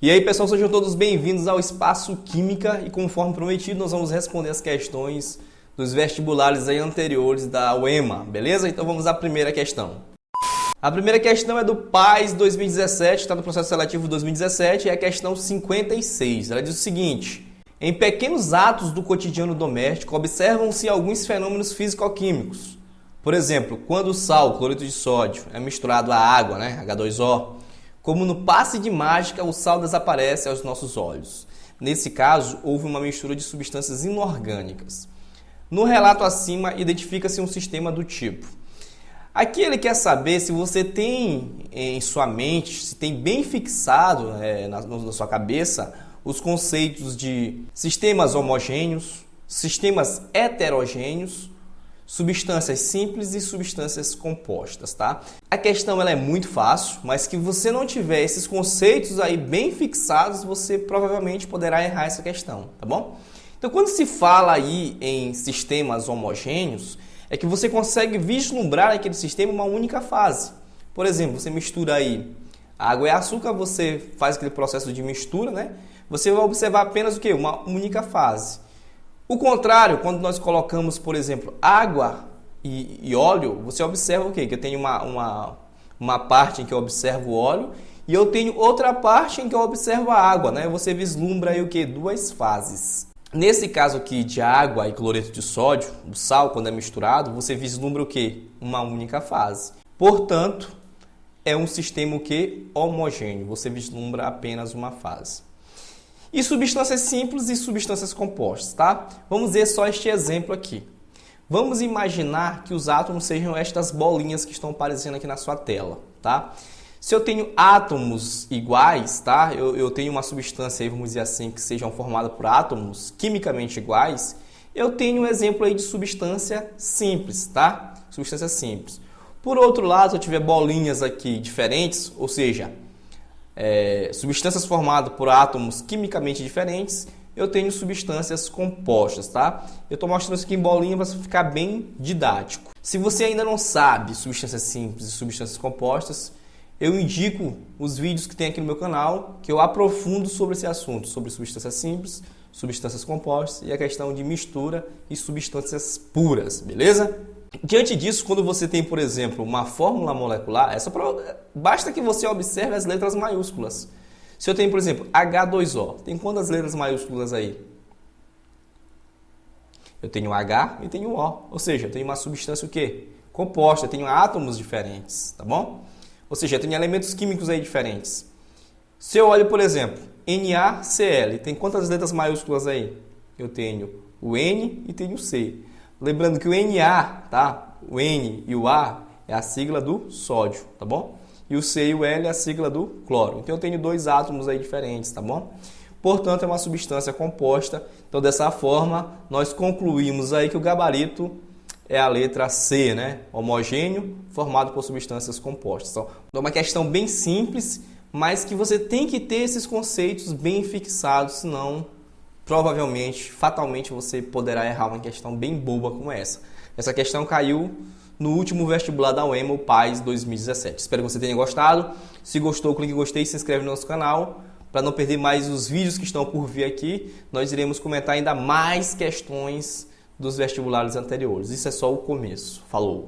E aí, pessoal, sejam todos bem-vindos ao Espaço Química e conforme prometido, nós vamos responder as questões dos vestibulares aí anteriores da UEMA, beleza? Então vamos à primeira questão. A primeira questão é do PAS 2017, está no processo seletivo 2017, e é a questão 56. Ela diz o seguinte: em pequenos atos do cotidiano doméstico, observam-se alguns fenômenos físico-químicos. Por exemplo, quando o sal, cloreto de sódio, é misturado à água, H2O, como no passe de mágica, o sal desaparece aos nossos olhos. Nesse caso, houve uma mistura de substâncias inorgânicas. No relato acima, identifica-se um sistema do tipo. Aqui ele quer saber se você tem em sua mente, se tem bem fixado na sua cabeça, os conceitos de sistemas homogêneos, sistemas heterogêneos, substâncias simples e substâncias compostas, tá? A questão ela é muito fácil, mas que você não tiver esses conceitos aí bem fixados, você provavelmente poderá errar essa questão, tá bom? Então, quando se fala aí em sistemas homogêneos, é que você consegue vislumbrar naquele sistema uma única fase. Por exemplo, você mistura aí água e açúcar, você faz aquele processo de mistura, né? Você vai observar apenas o quê? Uma única fase. O contrário, quando nós colocamos, por exemplo, água e óleo, você observa o quê? Que eu tenho uma parte em que eu observo o óleo e eu tenho outra parte em que eu observo a água, né? Você vislumbra aí o quê? Duas fases. Nesse caso aqui de água e cloreto de sódio, o sal, quando é misturado, você vislumbra o quê? Uma única fase. Portanto, é um sistema o quê? Homogêneo. Você vislumbra apenas uma fase. E substâncias simples e substâncias compostas, tá? Vamos ver só este exemplo aqui. Vamos imaginar que os átomos sejam estas bolinhas que estão aparecendo aqui na sua tela, tá? Se eu tenho átomos iguais, tá? Eu tenho uma substância aí, vamos dizer assim, que sejam formadas por átomos quimicamente iguais, eu tenho um exemplo aí de substância simples, tá? Substância simples. Por outro lado, se eu tiver bolinhas aqui diferentes, ou seja, substâncias formadas por átomos quimicamente diferentes, eu tenho substâncias compostas, tá? Eu estou mostrando isso aqui em bolinha para ficar bem didático. Se você ainda não sabe substâncias simples e substâncias compostas, eu indico os vídeos que tem aqui no meu canal, que eu aprofundo sobre esse assunto, sobre substâncias simples, substâncias compostas e a questão de mistura e substâncias puras, beleza? Diante disso, quando você tem, por exemplo, uma fórmula molecular, basta que você observe as letras maiúsculas. Se eu tenho, por exemplo, H2O, tem quantas letras maiúsculas aí? Eu tenho H e tenho O, ou seja, eu tenho uma substância o quê? Composta, eu tenho átomos diferentes, tá bom? Ou seja, eu tenho elementos químicos aí diferentes. Se eu olho, por exemplo, NaCl, tem quantas letras maiúsculas aí? Eu tenho o N e tenho o C. Lembrando que o Na, tá? O N e o A é a sigla do sódio, tá bom? E o C e o L é a sigla do cloro. Então eu tenho dois átomos aí diferentes, tá bom? Portanto, é uma substância composta. Então, dessa forma, nós concluímos aí que o gabarito é a letra C, né? Homogêneo, formado por substâncias compostas. Então, é uma questão bem simples, mas que você tem que ter esses conceitos bem fixados, senão, provavelmente, fatalmente, você poderá errar uma questão bem boba como essa. Essa questão caiu no último vestibular da UEMA, o PAS 2017. Espero que você tenha gostado. Se gostou, clique em gostei e se inscreve no nosso canal. Para não perder mais os vídeos que estão por vir aqui, nós iremos comentar ainda mais questões dos vestibulares anteriores. Isso é só o começo. Falou!